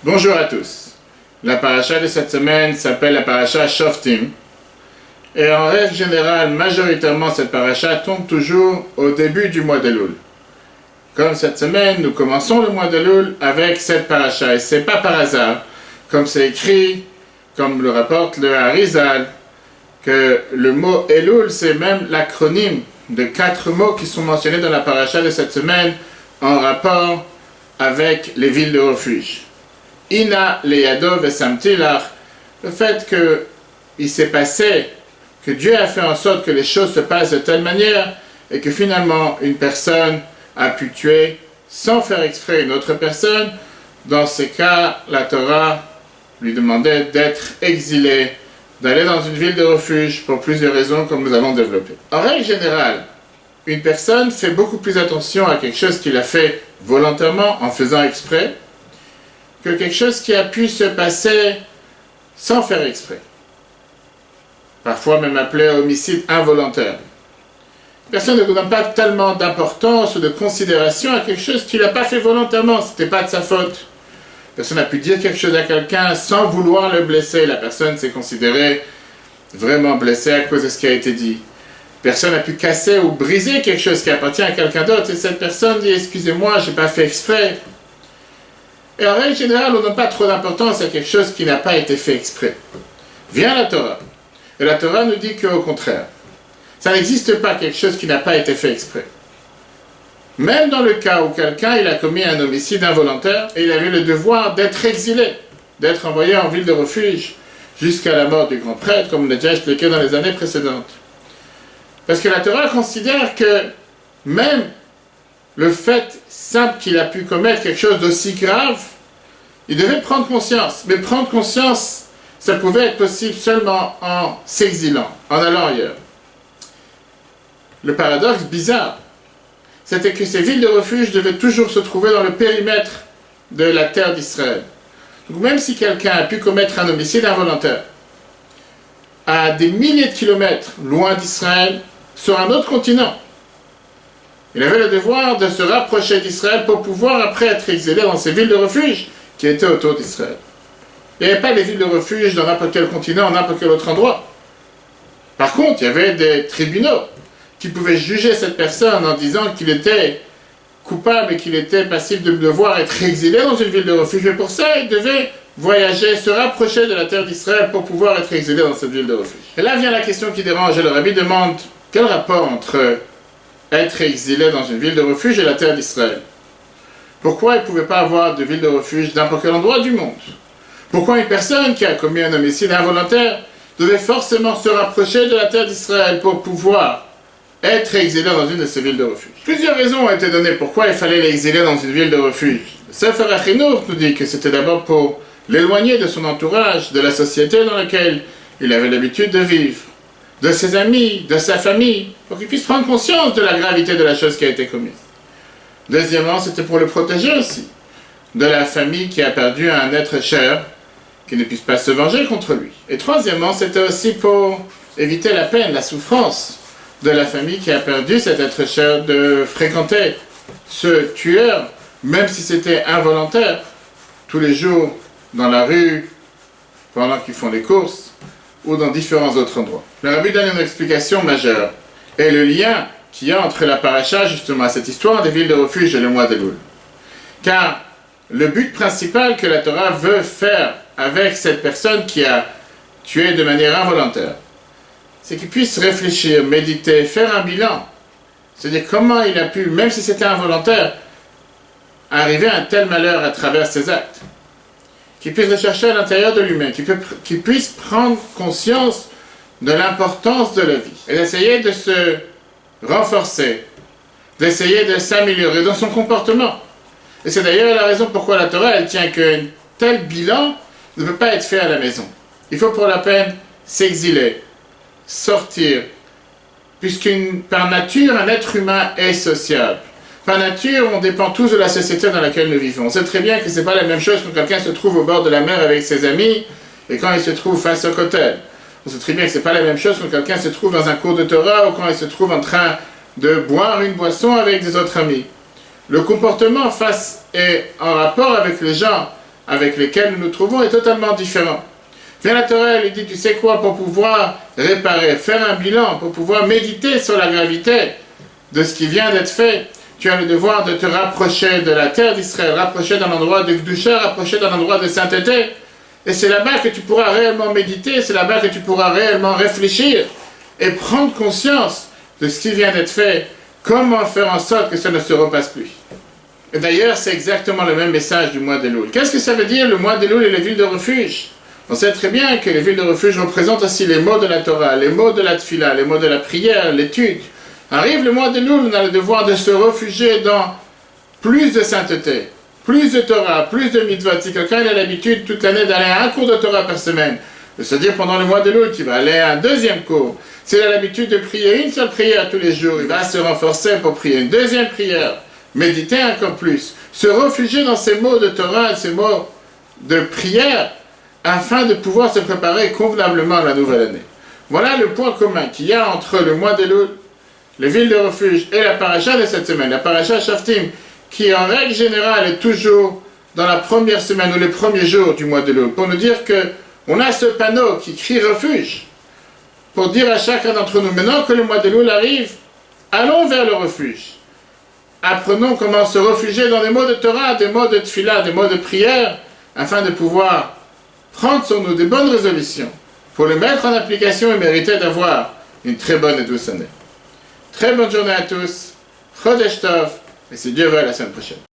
Bonjour à tous. La paracha de cette semaine s'appelle la paracha Shoftim. Et en règle générale, majoritairement, cette paracha tombe toujours au début du mois de Elul. Comme cette semaine, nous commençons le mois de Elul avec cette paracha. Et c'est pas par hasard, comme c'est écrit, comme le rapporte le Harizal, que le mot Elul, c'est même l'acronyme de 4 mots qui sont mentionnés dans la paracha de cette semaine en rapport avec les villes de refuge. Ina leyado vesamtilach, le fait qu'il s'est passé, que Dieu a fait en sorte que les choses se passent de telle manière et que finalement une personne a pu tuer sans faire exprès une autre personne. Dans ces cas, la Torah lui demandait d'être exilé, d'aller dans une ville de refuge pour plusieurs raisons comme nous allons développer. En règle générale, une personne fait beaucoup plus attention à quelque chose qu'il a fait volontairement en faisant exprès que quelque chose qui a pu se passer sans faire exprès. Parfois même appelé homicide involontaire. Personne ne donne pas tellement d'importance ou de considération à quelque chose qu'il n'a pas fait volontairement, ce n'était pas de sa faute. Personne n'a pu dire quelque chose à quelqu'un sans vouloir le blesser. La personne s'est considérée vraiment blessée à cause de ce qui a été dit. Personne n'a pu casser ou briser quelque chose qui appartient à quelqu'un d'autre et cette personne dit « Excusez-moi, je n'ai pas fait exprès ». Et en règle générale, on ne donne pas trop d'importance à quelque chose qui n'a pas été fait exprès. Vient la Torah. Et la Torah nous dit qu'au contraire, ça n'existe pas quelque chose qui n'a pas été fait exprès. Même dans le cas où quelqu'un il a commis un homicide involontaire et il avait le devoir d'être exilé, d'être envoyé en ville de refuge jusqu'à la mort du grand prêtre, comme on l'a déjà expliqué dans les années précédentes. Parce que la Torah considère que même le fait simple qu'il a pu commettre quelque chose d'aussi grave, il devait prendre conscience. Mais prendre conscience, ça pouvait être possible seulement en s'exilant, en allant ailleurs. Le paradoxe bizarre, c'était que ces villes de refuge devaient toujours se trouver dans le périmètre de la terre d'Israël. Donc même si quelqu'un a pu commettre un homicide involontaire à des milliers de kilomètres loin d'Israël, sur un autre continent, il avait le devoir de se rapprocher d'Israël pour pouvoir après être exilé dans ces villes de refuge qui étaient autour d'Israël. Il n'y avait pas des villes de refuge dans n'importe quel continent, n'importe quel autre endroit. Par contre, il y avait des tribunaux qui pouvaient juger cette personne en disant qu'il était coupable et qu'il était passible de devoir être exilé dans une ville de refuge. Et pour ça, il devait voyager, se rapprocher de la terre d'Israël pour pouvoir être exilé dans cette ville de refuge. Et là vient la question qui dérange. Et le rabbi demande quel rapport entre être exilé dans une ville de refuge et la terre d'Israël. Pourquoi il ne pouvait pas avoir de ville de refuge dans n'importe quel endroit du monde? Pourquoi une personne qui a commis un homicide involontaire devait forcément se rapprocher de la terre d'Israël pour pouvoir être exilé dans une de ces villes de refuge? Plusieurs raisons ont été données pourquoi il fallait l'exiler dans une ville de refuge. Le Sefer HaChinuch nous dit que c'était d'abord pour l'éloigner de son entourage, de la société dans laquelle il avait l'habitude de vivre, de ses amis, de sa famille, pour qu'il puisse prendre conscience de la gravité de la chose qui a été commise. Deuxièmement, c'était pour le protéger aussi, de la famille qui a perdu un être cher, qui ne puisse pas se venger contre lui. Et troisièmement, c'était aussi pour éviter la peine, la souffrance de la famille qui a perdu cet être cher de fréquenter ce tueur, même si c'était involontaire, tous les jours dans la rue, pendant qu'ils font des courses, ou dans différents autres endroits. Le rabbi donne une explication majeure, et le lien qu'il y a entre la paracha, justement, cette histoire des villes de refuge et le mois d'Elul. Car le but principal que la Torah veut faire avec cette personne qui a tué de manière involontaire, c'est qu'il puisse réfléchir, méditer, faire un bilan. C'est-à-dire comment il a pu, même si c'était involontaire, arriver à un tel malheur à travers ses actes. Qu'il puisse rechercher à l'intérieur de lui-même, qu'il puisse prendre conscience de l'importance de la vie et d'essayer de se renforcer, d'essayer de s'améliorer dans son comportement. Et c'est d'ailleurs la raison pourquoi la Torah elle tient qu'un tel bilan ne peut pas être fait à la maison. Il faut pour la peine s'exiler, sortir, puisque par nature un être humain est sociable. Par nature, on dépend tous de la société dans laquelle nous vivons. On sait très bien que ce n'est pas la même chose quand quelqu'un se trouve au bord de la mer avec ses amis et quand il se trouve face au cocktail. On sait très bien que ce n'est pas la même chose quand quelqu'un se trouve dans un cours de Torah ou quand il se trouve en train de boire une boisson avec des autres amis. Le comportement face et en rapport avec les gens avec lesquels nous nous trouvons est totalement différent. Vient la Torah, elle dit, tu sais quoi, pour pouvoir réparer, faire un bilan, pour pouvoir méditer sur la gravité de ce qui vient d'être fait, tu as le devoir de te rapprocher de la terre d'Israël, rapprocher d'un endroit de Kedusha, rapprocher d'un endroit de sainteté. Et c'est là-bas que tu pourras réellement méditer, c'est là-bas que tu pourras réellement réfléchir et prendre conscience de ce qui vient d'être fait, comment faire en sorte que ça ne se repasse plus. Et d'ailleurs, c'est exactement le même message du mois d'Elul. Qu'est-ce que ça veut dire, le mois d'Elul et les villes de refuge? On sait très bien que les villes de refuge représentent aussi les mots de la Torah, les mots de la Tfila, les mots de la prière, l'étude. Arrive le mois d'Elul, on a le devoir de se réfugier dans plus de sainteté, plus de Torah, plus de mitzvot. Si quelqu'un a l'habitude toute l'année d'aller à un cours de Torah par semaine, de se dire pendant le mois d'Elul qu'il va aller à un deuxième cours, s'il a l'habitude de prier une seule prière tous les jours, il va se renforcer pour prier une deuxième prière, méditer encore plus, se réfugier dans ces mots de Torah, ces mots de prière, afin de pouvoir se préparer convenablement à la nouvelle année. Voilà le point commun qu'il y a entre le mois d'Elul, les villes de refuge et la paracha de cette semaine, la paracha Shaftim, qui en règle générale est toujours dans la première semaine ou les premiers jours du mois d'Elul, pour nous dire que on a ce panneau qui crie refuge, pour dire à chacun d'entre nous, maintenant que le mois d'Elul arrive, allons vers le refuge. Apprenons comment se réfugier dans des mots de Torah, des mots de Tfila, des mots de prière, afin de pouvoir prendre sur nous des bonnes résolutions, pour les mettre en application et mériter d'avoir une très bonne et douce année. Très bonne journée à tous, Chodesh Tov, et si Dieu veut, à la semaine prochaine.